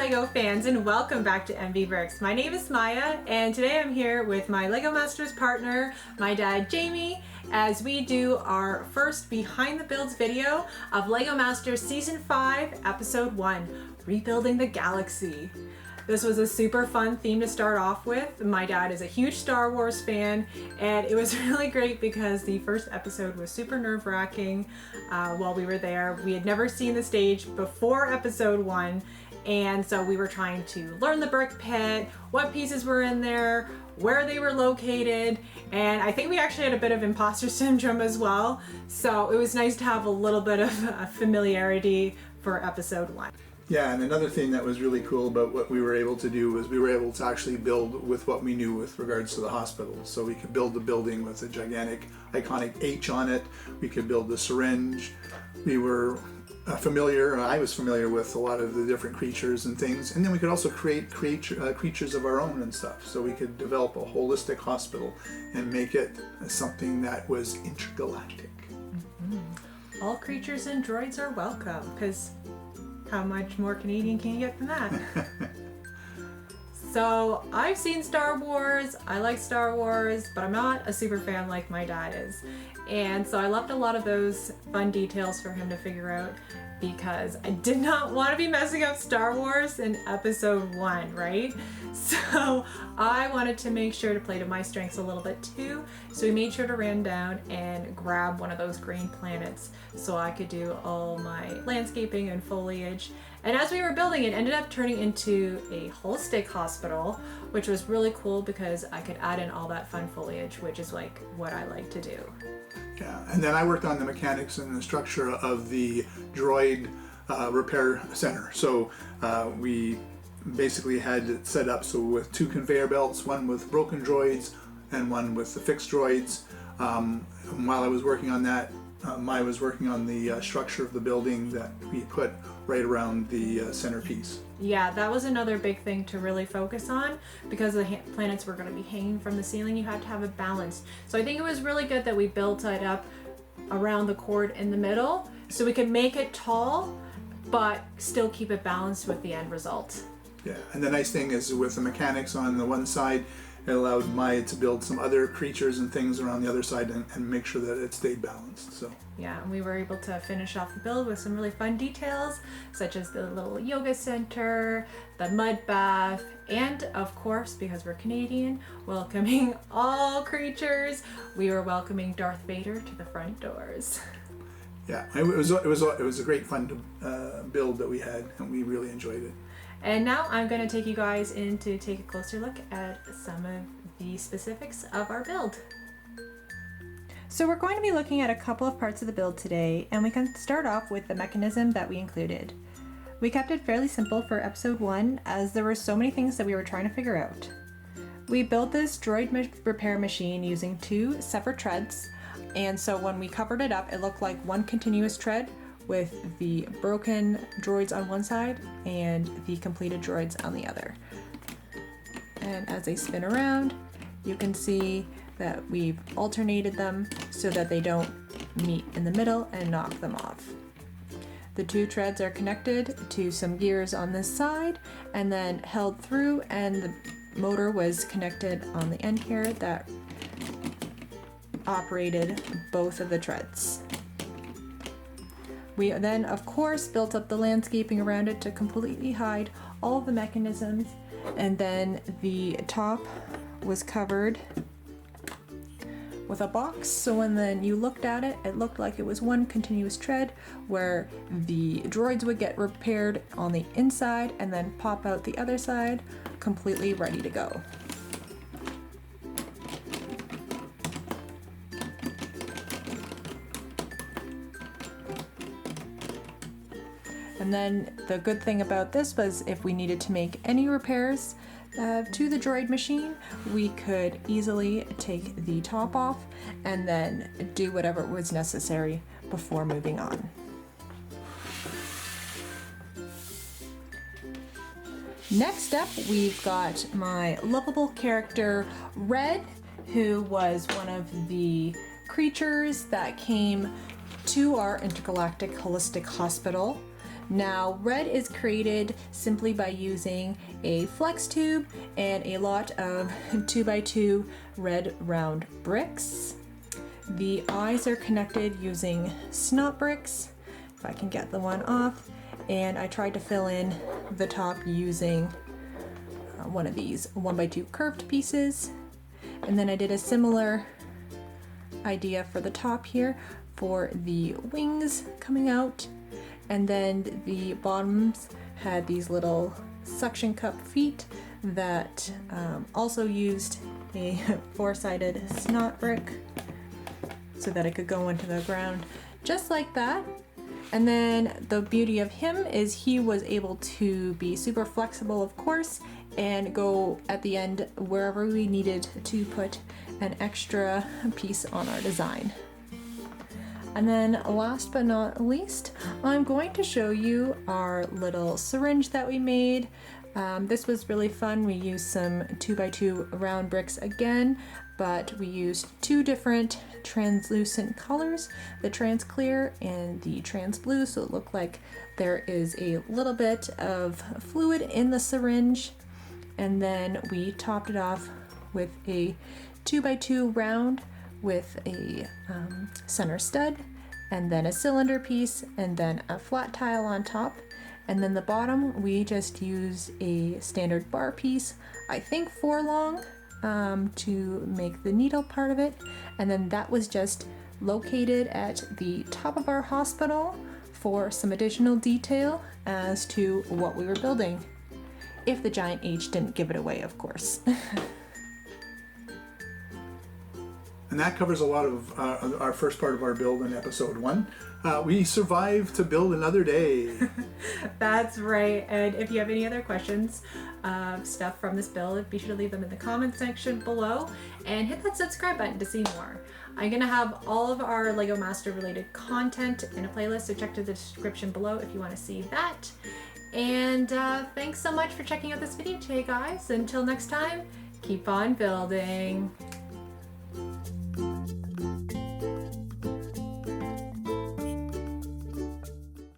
Lego fans, and welcome back to MV Bricks. My name is Maya, and today I'm here with my Lego Masters partner, my dad Jamie, as we do our first behind the builds video of Lego Masters Season 5, Episode 1, Rebuilding the Galaxy. This was a super fun theme to start off with. My dad is a huge Star Wars fan, and it was really great because the first episode was super nerve-wracking while we were there. We had never seen the stage before Episode 1, and so we were trying to learn the brick pit, what pieces were in there, where they were located, and I think we actually had a bit of imposter syndrome as well. So it was nice to have a little bit of familiarity for Episode 1. Yeah, and another thing that was really cool about what we were able to do was we were able to actually build with what we knew with regards to the hospital. So we could build the building with a gigantic, iconic H on it. We could build the syringe. We were I was familiar with a lot of the different creatures and things. And then we could also create creatures of our own and stuff. So we could develop a holistic hospital and make it something that was intergalactic. Mm-hmm. All creatures and droids are welcome, because how much more Canadian can you get than that? So I've seen Star Wars, I like Star Wars, but I'm not a super fan like my dad is. And so I left a lot of those fun details for him to figure out, because I did not want to be messing up Star Wars in Episode 1, right? So I wanted to make sure to play to my strengths a little bit too. So we made sure to run down and grab one of those green planets so I could do all my landscaping and foliage. And as we were building, it ended up turning into a holistic hospital, which was really cool because I could add in all that fun foliage, which is like what I like to do. Yeah, and then I worked on the mechanics and the structure of the droid repair center. So we basically had it set up so with two conveyor belts, one with broken droids and one with the fixed droids. While I was working on that, Maya was working on the structure of the building that we put right around the centerpiece. Yeah, that was another big thing to really focus on, because the planets were going to be hanging from the ceiling. You had to have it balanced. So I think it was really good that we built it up around the cord in the middle so we could make it tall but still keep it balanced with the end result. Yeah, and the nice thing is with the mechanics on the one side, it allowed Maya to build some other creatures and things around the other side and make sure that it stayed balanced. So yeah, and we were able to finish off the build with some really fun details, such as the little yoga center, the mud bath, and of course, because we're Canadian, welcoming all creatures, we were welcoming Darth Vader to the front doors. Yeah, it was a great fun build that we had, and we really enjoyed it. And now I'm going to take you guys in to take a closer look at some of the specifics of our build. So we're going to be looking at a couple of parts of the build today, and we can start off with the mechanism that we included. We kept it fairly simple for Episode 1, as there were so many things that we were trying to figure out. We built this droid repair machine using two separate treads, and so when we covered it up, it looked like one continuous tread with the broken droids on one side and the completed droids on the other. And as they spin around, you can see that we've alternated them so that they don't meet in the middle and knock them off. The two treads are connected to some gears on this side and then held through, and the motor was connected on the end here that operated both of the treads. We then, of course, built up the landscaping around it to completely hide all of the mechanisms, and then the top was covered with a box, so when then you looked at it, it looked like it was one continuous tread where the droids would get repaired on the inside and then pop out the other side, completely ready to go. And then the good thing about this was if we needed to make any repairs to the droid machine, we could easily take the top off and then do whatever was necessary before moving on. Next up, we've got my lovable character Red, who was one of the creatures that came to our intergalactic holistic hospital. Now, red is created simply by using a flex tube and a lot of 2x2 red round bricks. The eyes are connected using snot bricks, if I can get the one off, and I tried to fill in the top using one of these 1x2 curved pieces. And then I did a similar idea for the top here for the wings coming out. And then the bottoms had these little suction cup feet that also used a 4-sided snot brick so that it could go into the ground just like that. And then the beauty of him is he was able to be super flexible, of course, and go at the end wherever we needed to put an extra piece on our design. And then last but not least, I'm going to show you our little syringe that we made. This was really fun. We used some 2x2 round bricks again, but we used 2 different translucent colors, the trans clear and the trans blue, so it looked like there is a little bit of fluid in the syringe. And then we topped it off with a 2x2 round with a center stud, and then a cylinder piece, and then a flat tile on top. And then the bottom, we just use a standard bar piece, I think 4 long, to make the needle part of it. And then that was just located at the top of our hospital for some additional detail as to what we were building. If the giant H didn't give it away, of course. And that covers a lot of our first part of our build in episode 1. We survived to build another day. That's right. And if you have any other questions of stuff from this build, be sure to leave them in the comment section below and hit that subscribe button to see more. I'm going to have all of our LEGO Master related content in a playlist, so check the description below if you want to see that. And thanks so much for checking out this video today, guys. Until next time, keep on building.